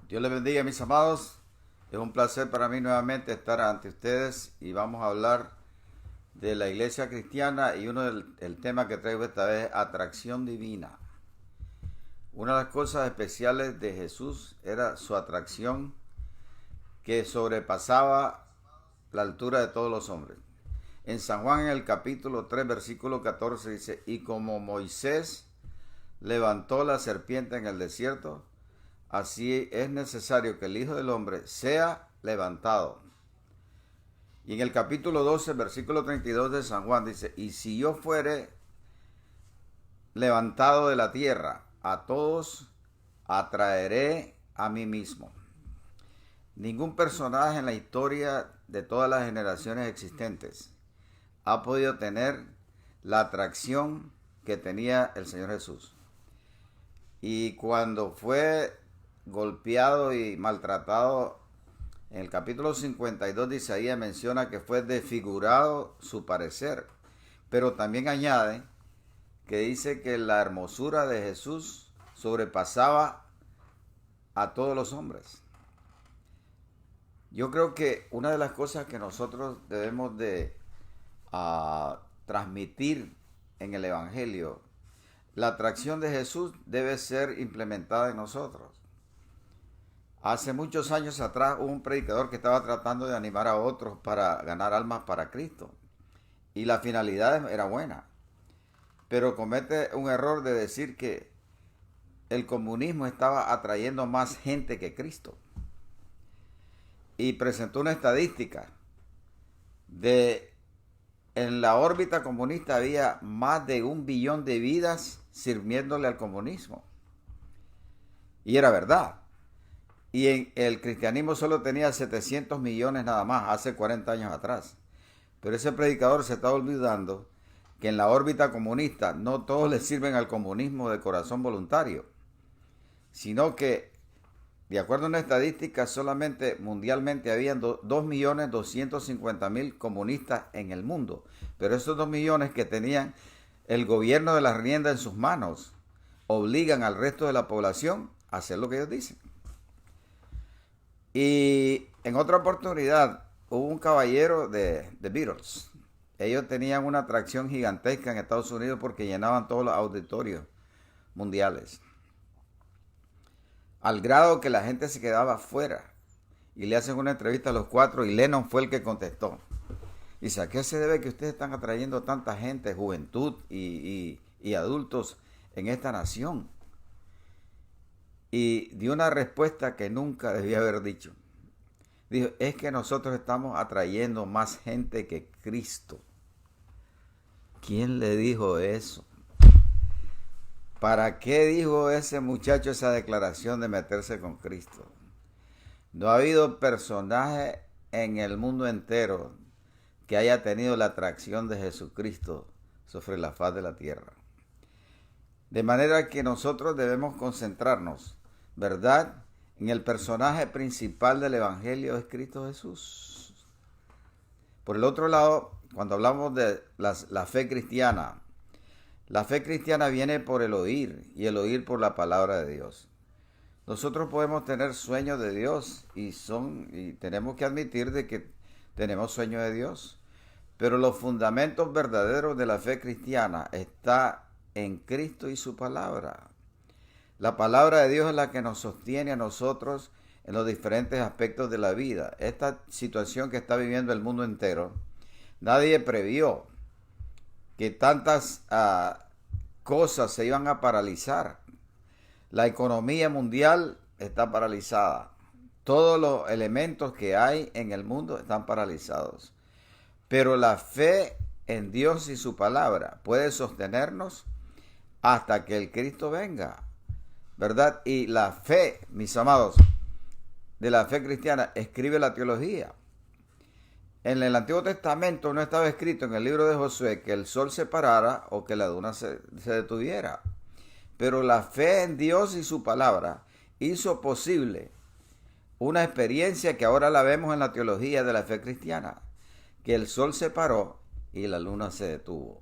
Dios les bendiga, mis amados. Es un placer para mí nuevamente estar ante ustedes y vamos a hablar de la iglesia cristiana y el tema que traigo esta vez es atracción divina. Una de las cosas especiales de Jesús era su atracción que sobrepasaba la altura de todos los hombres. En San Juan, en el capítulo 3, versículo 14 dice: y como Moisés levantó la serpiente en el desierto, así es necesario que el Hijo del Hombre sea levantado. Y en el capítulo 12, versículo 32 de San Juan dice: y si yo fuere levantado de la tierra, a todos atraeré a mí mismo. Ningún personaje en la historia de todas las generaciones existentes ha podido tener la atracción que tenía el Señor Jesús. Y cuando fue golpeado y maltratado, en el capítulo 52 de Isaías menciona que fue desfigurado su parecer, pero también añade que dice que la hermosura de Jesús sobrepasaba a todos los hombres. Yo creo que una de las cosas que nosotros debemos de transmitir en el Evangelio, la atracción de Jesús debe ser implementada en nosotros. Hace muchos años atrás hubo un predicador que estaba tratando de animar a otros para ganar almas para Cristo. Y la finalidad era buena. Pero comete un error de decir que el comunismo estaba atrayendo más gente que Cristo. Y presentó una estadística de en la órbita comunista había más de 1 billón de vidas sirviéndole al comunismo. Y era verdad. Y en el cristianismo solo tenía 700 millones nada más, hace 40 años atrás. Pero ese predicador se está olvidando que en la órbita comunista no todos le sirven al comunismo de corazón voluntario, sino que, de acuerdo a una estadística, solamente mundialmente habían 2.250.000 comunistas en el mundo. Pero esos 2 millones que tenían el gobierno de la rienda en sus manos obligan al resto de la población a hacer lo que ellos dicen. Y en otra oportunidad hubo un caballero de The Beatles. Ellos tenían una atracción gigantesca en Estados Unidos porque llenaban todos los auditorios mundiales. Al grado que la gente se quedaba afuera. Y le hacen una entrevista a los 4 y Lennon fue el que contestó. Dice: ¿a qué se debe que ustedes están atrayendo tanta gente, juventud y adultos en esta nación? Y dio una respuesta que nunca debía haber dicho. Dijo: es que nosotros estamos atrayendo más gente que Cristo. ¿Quién le dijo eso? ¿Para qué dijo ese muchacho esa declaración de meterse con Cristo? No ha habido personaje en el mundo entero que haya tenido la atracción de Jesucristo sobre la faz de la tierra. De manera que nosotros debemos concentrarnos, ¿verdad?, en el personaje principal del Evangelio es Cristo Jesús. Por el otro lado, cuando hablamos de la fe cristiana viene por el oír y el oír por la palabra de Dios. Nosotros podemos tener sueños de Dios y tenemos que admitir de que tenemos sueños de Dios, pero los fundamentos verdaderos de la fe cristiana están en Cristo y su palabra. La palabra de Dios es la que nos sostiene a nosotros en los diferentes aspectos de la vida. Esta situación que está viviendo el mundo entero, nadie previó que tantas cosas se iban a paralizar. La economía mundial está paralizada. Todos los elementos que hay en el mundo están paralizados. Pero la fe en Dios y su palabra puede sostenernos hasta que el Cristo venga, ¿verdad? Y la fe, mis amados, de la fe cristiana escribe la teología. En el Antiguo Testamento no estaba escrito en el libro de Josué que el sol se parara o que la luna se detuviera. Pero la fe en Dios y su palabra hizo posible una experiencia que ahora la vemos en la teología de la fe cristiana, que el sol se paró y la luna se detuvo.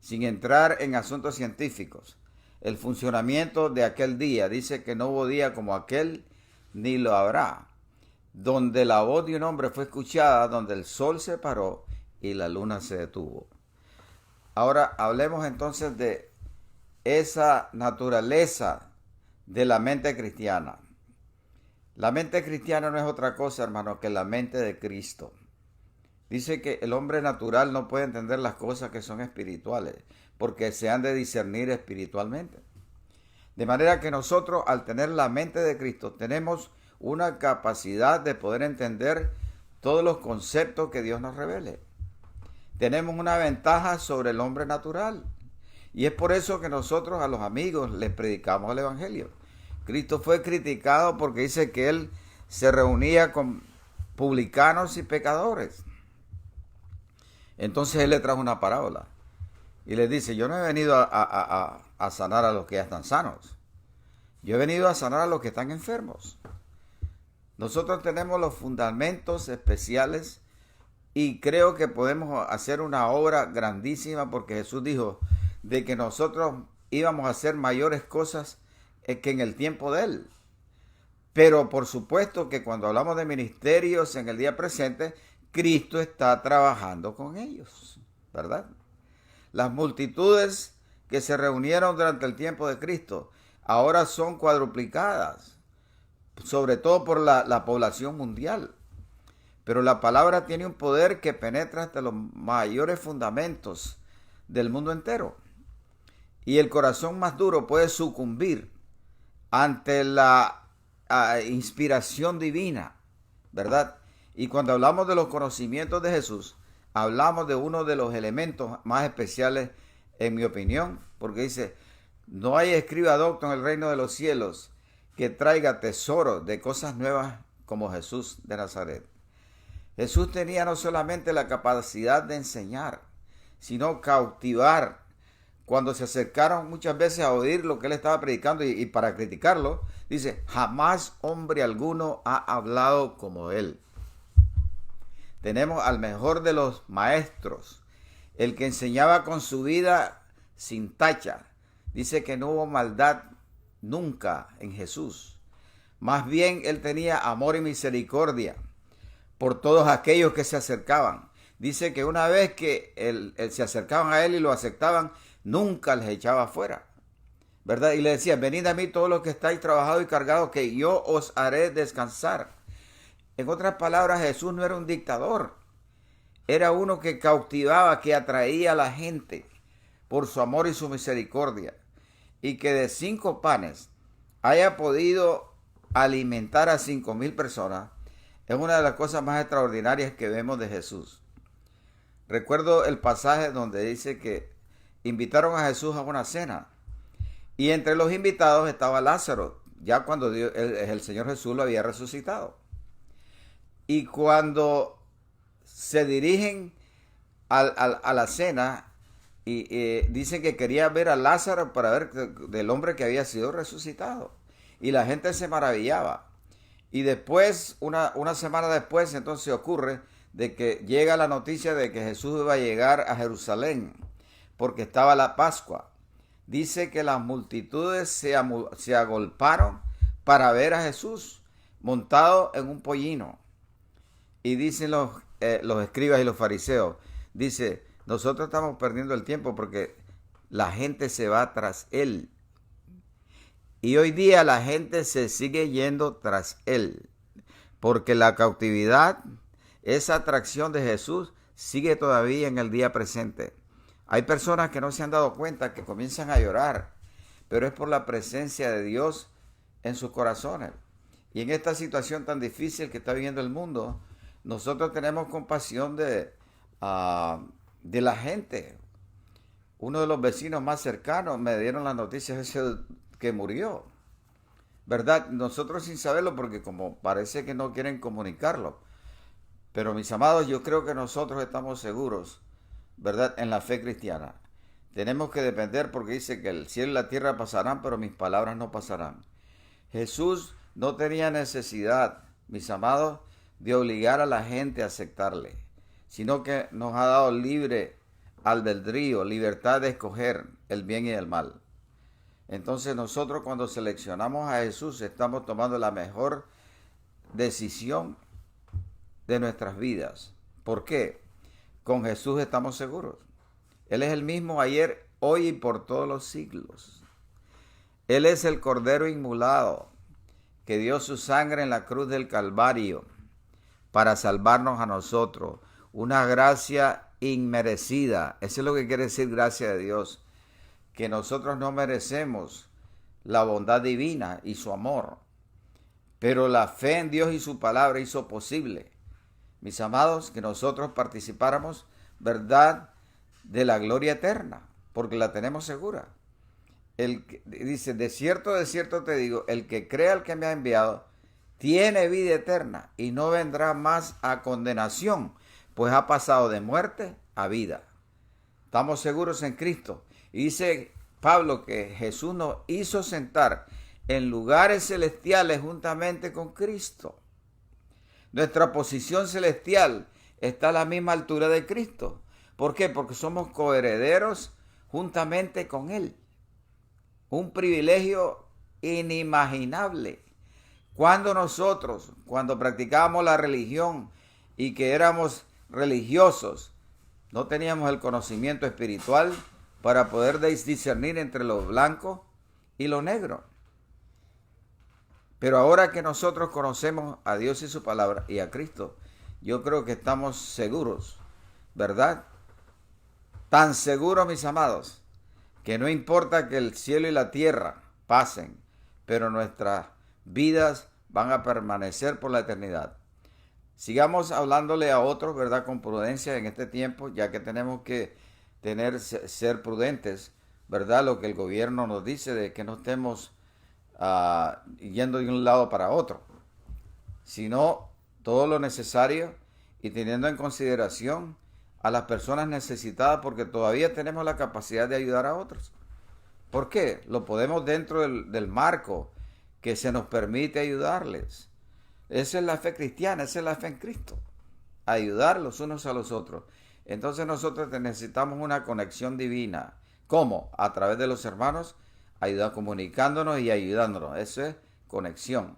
Sin entrar en asuntos científicos, el funcionamiento de aquel día dice que no hubo día como aquel ni lo habrá, donde la voz de un hombre fue escuchada, donde el sol se paró y la luna se detuvo. Ahora hablemos entonces de esa naturaleza de la mente cristiana. La mente cristiana no es otra cosa, hermano, que la mente de Cristo. Dice que el hombre natural no puede entender las cosas que son espirituales, porque se han de discernir espiritualmente. De manera que nosotros, al tener la mente de Cristo, tenemos una capacidad de poder entender todos los conceptos que Dios nos revele. Tenemos una ventaja sobre el hombre natural. Y es por eso que nosotros a los amigos les predicamos el Evangelio. Cristo fue criticado porque dice que Él se reunía con publicanos y pecadores. Entonces Él le trajo una parábola y les dice, yo no he venido a sanar a los que ya están sanos. Yo he venido a sanar a los que están enfermos. Nosotros tenemos los fundamentos especiales y creo que podemos hacer una obra grandísima porque Jesús dijo de que nosotros íbamos a hacer mayores cosas que en el tiempo de Él. Pero por supuesto que cuando hablamos de ministerios en el día presente, Cristo está trabajando con ellos, ¿verdad? Las multitudes que se reunieron durante el tiempo de Cristo ahora son cuadruplicadas, sobre todo por la población mundial. Pero la palabra tiene un poder que penetra hasta los mayores fundamentos del mundo entero. Y el corazón más duro puede sucumbir ante la inspiración divina, ¿verdad? Y cuando hablamos de los conocimientos de Jesús, hablamos de uno de los elementos más especiales, en mi opinión, porque dice, no hay escriba docto en el reino de los cielos que traiga tesoro de cosas nuevas como Jesús de Nazaret. Jesús tenía no solamente la capacidad de enseñar, sino cautivar. Cuando se acercaron muchas veces a oír lo que él estaba predicando y para criticarlo, dice, jamás hombre alguno ha hablado como él. Tenemos al mejor de los maestros, el que enseñaba con su vida sin tacha. Dice que no hubo maldad nunca en Jesús. Más bien él tenía amor y misericordia por todos aquellos que se acercaban. Dice que una vez que se acercaban a él y lo aceptaban, nunca les echaba afuera, ¿verdad? Y le decía, venid a mí todos los que estáis trabajados y cargados, que yo os haré descansar. En otras palabras, Jesús no era un dictador. Era uno que cautivaba, que atraía a la gente por su amor y su misericordia. Y que de 5 panes haya podido alimentar a 5,000 personas es una de las cosas más extraordinarias que vemos de Jesús. Recuerdo el pasaje donde dice que invitaron a Jesús a una cena. Y entre los invitados estaba Lázaro, ya cuando el Señor Jesús lo había resucitado. Y cuando se dirigen a la cena, y dicen que quería ver a Lázaro para ver del hombre que había sido resucitado. Y la gente se maravillaba. Y después, una semana después, entonces ocurre de que llega la noticia de que Jesús iba a llegar a Jerusalén, porque estaba la Pascua. Dice que las multitudes se agolparon para ver a Jesús montado en un pollino. Y dicen los escribas y los fariseos, dice, nosotros estamos perdiendo el tiempo porque la gente se va tras él. Y hoy día la gente se sigue yendo tras él, porque la cautividad, esa atracción de Jesús, sigue todavía en el día presente. Hay personas que no se han dado cuenta, que comienzan a llorar, pero es por la presencia de Dios en sus corazones. Y en esta situación tan difícil que está viviendo el mundo, nosotros tenemos compasión de la gente. Uno de los vecinos más cercanos me dieron las noticias que murió, ¿verdad? Nosotros sin saberlo, porque como parece que no quieren comunicarlo. Pero mis amados, yo creo que nosotros estamos seguros, ¿verdad?, en la fe cristiana. Tenemos que depender, porque dice que el cielo y la tierra pasarán, pero mis palabras no pasarán. Jesús no tenía necesidad, mis amados, de obligar a la gente a aceptarle, sino que nos ha dado libre albedrío, libertad de escoger el bien y el mal. Entonces nosotros, cuando seleccionamos a Jesús, estamos tomando la mejor decisión de nuestras vidas. ¿Por qué? Con Jesús estamos seguros. Él es el mismo ayer, hoy y por todos los siglos. Él es el Cordero inmolado que dio su sangre en la cruz del Calvario para salvarnos a nosotros. Una gracia inmerecida. Eso es lo que quiere decir gracia de Dios. Que nosotros no merecemos la bondad divina y su amor. Pero la fe en Dios y su palabra hizo posible, mis amados, que nosotros participáramos, ¿verdad?, de la gloria eterna, porque la tenemos segura. Dice, de cierto te digo, el que crea al que me ha enviado, tiene vida eterna y no vendrá más a condenación, pues ha pasado de muerte a vida. Estamos seguros en Cristo. Y dice Pablo que Jesús nos hizo sentar en lugares celestiales juntamente con Cristo. Nuestra posición celestial está a la misma altura de Cristo. ¿Por qué? Porque somos coherederos juntamente con Él. Un privilegio inimaginable. Cuando practicábamos la religión y que éramos religiosos, no teníamos el conocimiento espiritual para poder discernir entre lo blanco y lo negro. Pero ahora que nosotros conocemos a Dios y su palabra y a Cristo, yo creo que estamos seguros, ¿verdad? Tan seguros, mis amados, que no importa que el cielo y la tierra pasen, pero nuestras vidas van a permanecer por la eternidad. Sigamos hablándole a otros, ¿verdad?, con prudencia en este tiempo, ya que tenemos que ser prudentes, ¿verdad? Lo que el gobierno nos dice de que no estemos yendo de un lado para otro, sino todo lo necesario y teniendo en consideración a las personas necesitadas, porque todavía tenemos la capacidad de ayudar a otros. ¿Por qué? Lo podemos dentro del marco que se nos permite ayudarles. Esa es la fe cristiana, esa es la fe en Cristo. Ayudar los unos a los otros. Entonces nosotros necesitamos una conexión divina. ¿Cómo? A través de los hermanos, ayudar, comunicándonos y ayudándonos. Eso es conexión.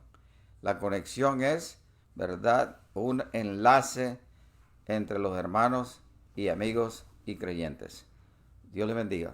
La conexión es, ¿verdad?, un enlace entre los hermanos y amigos y creyentes. Dios les bendiga.